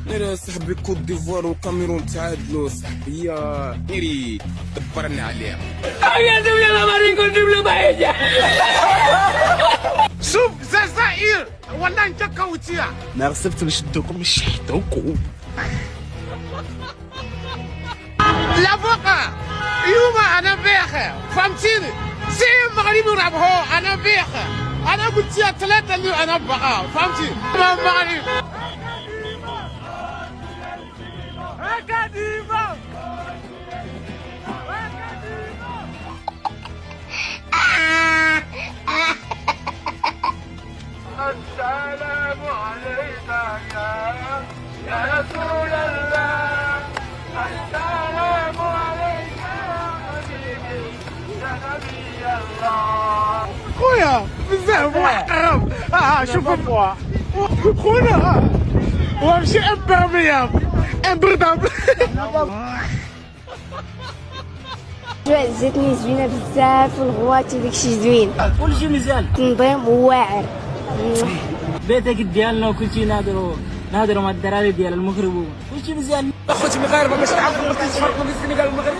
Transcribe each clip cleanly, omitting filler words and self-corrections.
انا صاحبي كوت ديفوار والكاميرون تعادلوا صاحبي يا نيري دبرنا عليها. يلا ماريكو نجيب له بايجا. شوف جزائر ولا انت كوتيا انا غصبت نشدوكم نشحطوكم. لا بقى يوم انا بخير فهمتيني زي المغرب يلعبوا انا بخير انا قلت يا ثلاثه اللي انا بقى فهمتي المغرب اكاديمه. السلام عليك يا رسول الله. السلام عليك يا حبيبي يا نبي الله. خويا بزاف محترم. شوف خونا هو ماشي امبرمياب امبردابل. جاتني زوينه بزاف والغوات وداكشي زوين كلشي مزيان، تنظيم واعر. بيتك ديالنا وكلشي نهضروا مع الدراري ديال المغرب كلشي مزيان. اخوتي المغاربه باش تعرفوا ما تفرقوا بين السنغال والمغرب.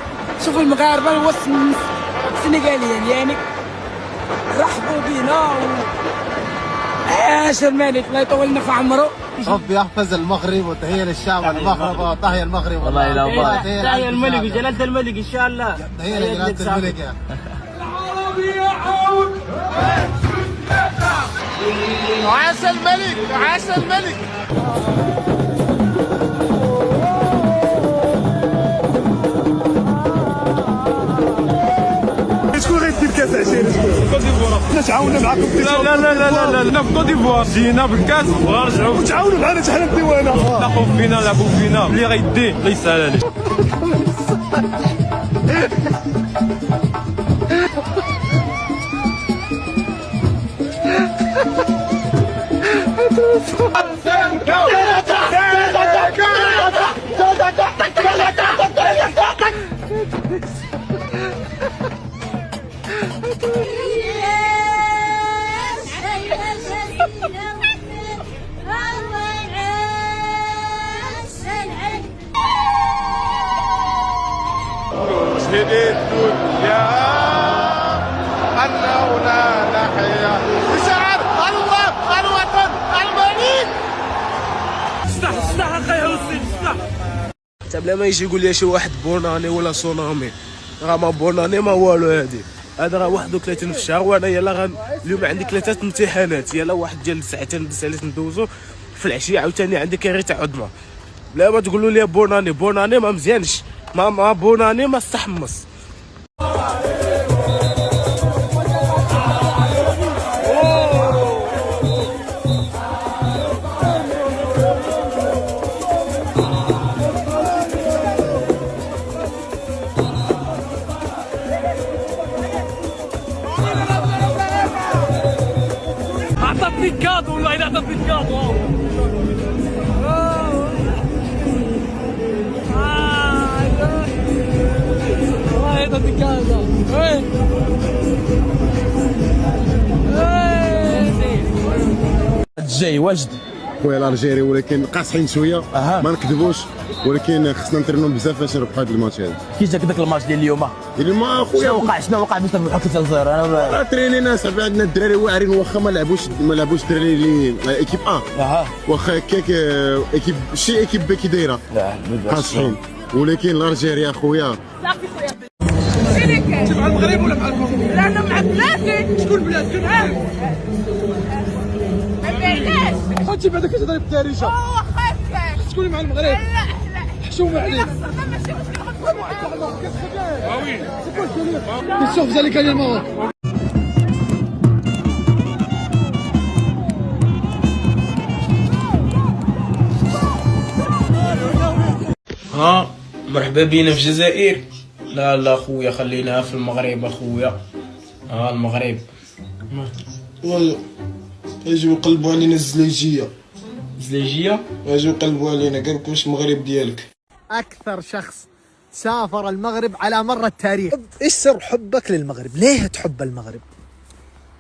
شوفوا المغاربه الوسط السنغاليين يعني رحبوا بينا عاش الملك الله يطول لنا في عمره. ربي يحفظ المغرب وتحية للشعب المغربي وتحية المغرب. والله لا والله تحية الملك وجلالة الملك ان شاء الله. تحية لجلالة الملك يا عاش الملك عاش الملك. شكون غيدي الكاس عشيري؟ كوت ديفوار. حنا تعاوننا معاكم. لا لا لا لا لا لا في كوت ديفوار جينا بالكاس وغنرجعوا وتعاونوا معنا حتى حنا الديوانه. لعبوا فينا لعبوا فينا اللي غيدي الله يسهل عليه. شهدت الدنيا أنه لا نحيا بشعر الله الوطن الملك. استح اخي حسين استح. حتى بلا ما يجي يقول لي شي واحد بوناني ولا سونامي راه ما بوناني ما والو. هذا راه 31 في الشهر وانا يلا اليوم عندي 3 امتحانات يلا واحد ديال ساعتين بساليت ندوزو في العشيه عاوتاني عندي كاري تاع عظمه. بلا ما تقولوا لي بوناني ما مزيانش ما بوناني ما استحمص. اعطتني كادو والله الا اعطتني كادو. والله اعطتني كادو. جاي واجد خويا الالجيري ولكن قاصحين شويه ما نكذبوش ولكن خصنا نترنوا بزاف باش نربحوا هذا الماتش هذا. كي جاك داك الماتش ديال اليوم؟ ما خويا شنو وقع باش تربحوا 3-0؟ انا ترينينا صاحبي عندنا الدراري واعرين واخا ما لعبوش الدراري اللي ايكيب واخا هكاك ايكيب شي ايكيب بي كي دايره قاصحين ولكن الالجيري اخويا صافي خويا مع المغرب ولا مع المغرب؟ لا انا مع بلادي. شكون بلاد كنعرف ما بعداش خوتي بعدا كتهضري بالدارجه. واخا هكاك شكون مع المغرب؟ لا حشومه عليك. ماشي نشوف ذلك اليوم. مرحبا بينا في الجزائر. لا خويا خليناها في المغرب اخويا. المغرب يجيو يقلبوا علينا الزليجيه يجيو يقلبوا علينا قال لك واش المغرب ديالك. أكثر شخص سافر المغرب على مر التاريخ. ايش سر حبك للمغرب؟ ليه تحب المغرب؟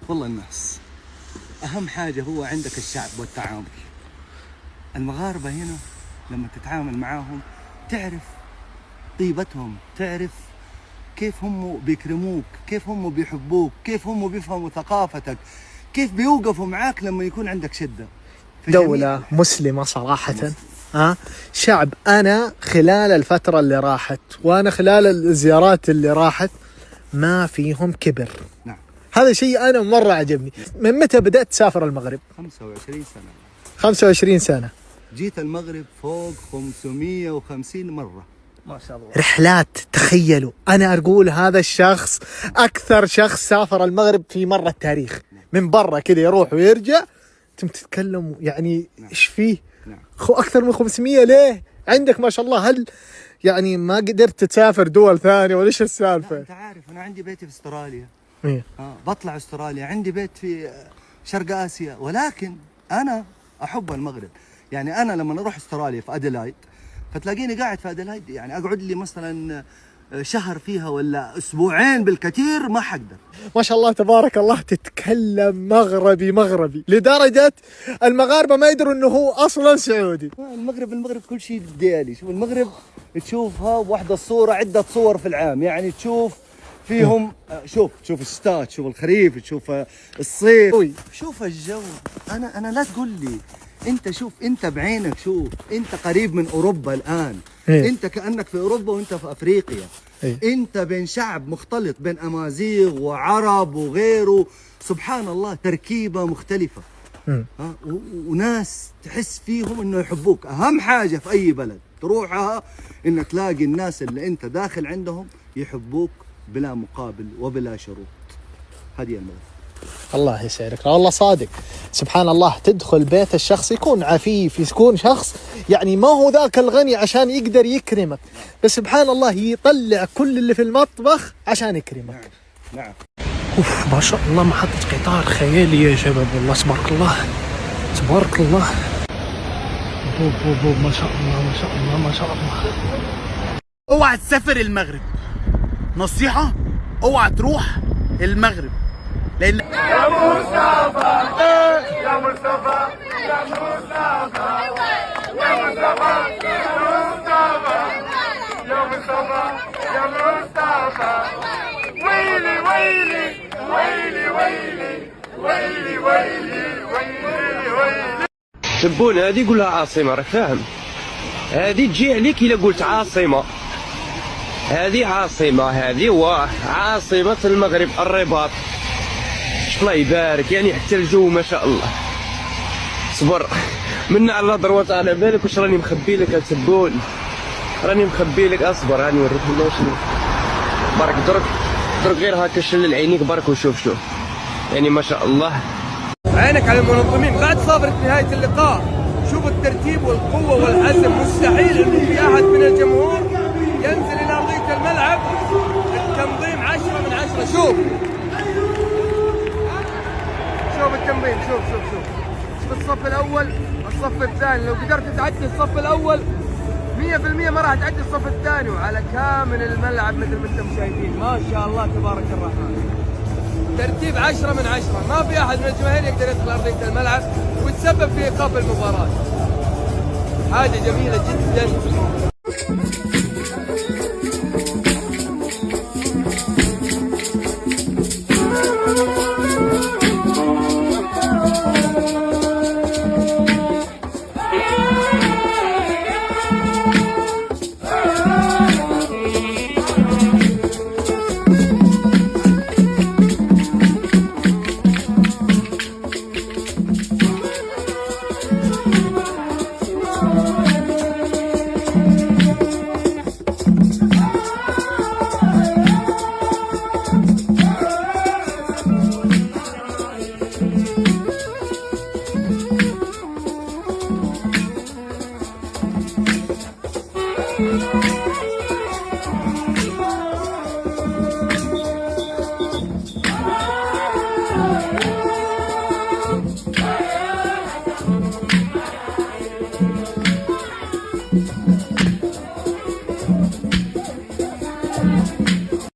والله الناس أهم حاجة هو عندك الشعب والتعامل. المغاربة هنا لما تتعامل معاهم تعرف طيبتهم، تعرف كيف هم بيكرموك، كيف هم بيحبوك، كيف هم بيفهموا ثقافتك، كيف بيوقفوا معاك لما يكون عندك شدة. دولة مسلمة صراحة. شعب أنا خلال الفترة اللي راحت وأنا خلال الزيارات اللي راحت ما فيهم كبر. نعم. هذا شيء أنا مرة عجبني. من متى بدأت تسافر المغرب؟ 25 سنة. 25 سنة. جيت المغرب فوق 550 مرة. ما شاء الله. رحلات، تخيلوا أنا أقول هذا الشخص أكثر شخص سافر المغرب في مر التاريخ. من برا كذا يروح ويرجع. أنتم تتكلموا يعني إيش فيه؟ أكثر من 500 ليه؟ عندك ما شاء الله. هل يعني ما قدرت تسافر دول ثانية ولا إيش السالفة؟ أنت عارف أنا عندي بيتي في استراليا. إيه؟ بطلع استراليا، عندي بيت في شرق آسيا، ولكن أنا أحب المغرب. يعني أنا لما أروح استراليا في أديلايد فتلاقيني قاعد في أديلايد، يعني أقعد لي مثلا شهر فيها ولا أسبوعين بالكثير ما حقدر. ما شاء الله تبارك الله تتكلم مغربي لدرجة المغاربة ما يدروا انه هو اصلا سعودي. المغرب كل شيء ديالي. شوف المغرب تشوفها واحدة الصورة عدة صور في العام، يعني تشوف فيهم شوف الشتاء، تشوف الخريف، تشوف الصيف، شوف الجو. انا لا تقول لي انت، شوف انت بعينك، شوف انت قريب من اوروبا الان. انت كأنك في اوروبا وانت في افريقيا. انت بين شعب مختلط بين امازيغ وعرب وغيره، سبحان الله تركيبة مختلفة. وناس تحس فيهم انه يحبوك. اهم حاجة في اي بلد تروحها انك تلاقي الناس اللي انت داخل عندهم يحبوك بلا مقابل وبلا شروط. هذه المغرب. الله يسعدك، والله صادق. سبحان الله تدخل بيت الشخص يكون عفيف، يكون شخص يعني ما هو ذاك الغني عشان يقدر يكرمك، بس سبحان الله يطلع كل اللي في المطبخ عشان يكرمك. نعم. اوف ما شاء الله محطة قطار خيالي يا شباب، والله تبارك الله تبارك الله. بوب ما شاء الله ما شاء الله ما شاء الله. اوعى تسافر المغرب، نصيحة اوعى تروح المغرب، لأن يا مصطفى يا مصطفى يا مصطفى يا مصطفى يا مصطفى يا مصطفى ويلي ويلي ويلي ويلي ويلي ويلي ويلي ويلي. تبون هذه قولها عاصمة، راك فاهم؟ هذه تجي عليك إلا قلت عاصمة. هذه عاصمة، هذه هو عاصمة المغرب الرباط. الله يبارك، يعني حتى الجو ما شاء الله. صبر منا على ضروات على بالك واش راني مخبي لك تبون، راني مخبي لك. اصبر راني نوريك شنو برك. درك غير هكا شلل عينيك برك وشوف يعني ما شاء الله. عينك على المنظمين. بعد صابرة نهاية اللقاء شوف الترتيب والقوة والعزم. مستحيل انه في احد من الجمهور ينزل الى ارضية الملعب. التنظيم 10 من 10. شوف التنظيم، شوف الصف الاول الصف الثاني. لو قدرت تعدي الصف الاول 100% ما راح تعدي الصف الثاني، وعلى كامل الملعب مثل ما انتم شايفين. ما شاء الله تبارك الرحمن. ترتيب 10 من 10. ما في احد من الجماهير يقدر يدخل ارضية الملعب ويتسبب في ايقاف المباراة. حاجة جميلة جدا.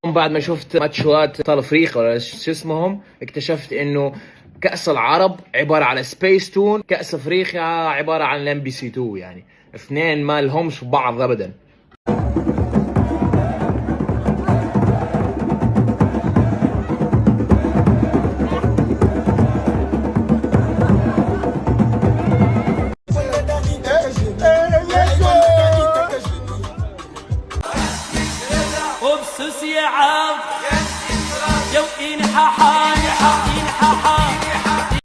بعد ما شفت ماتشات ابطال افريقيا ولا شو اسمهم، اكتشفت انه كأس العرب عبارة على سبيس تون، كأس افريقيا عبارة عن الام بي سي 2. يعني اثنين ما لهمش بعض ابدا. وبسوس يا عام جو إنحاحا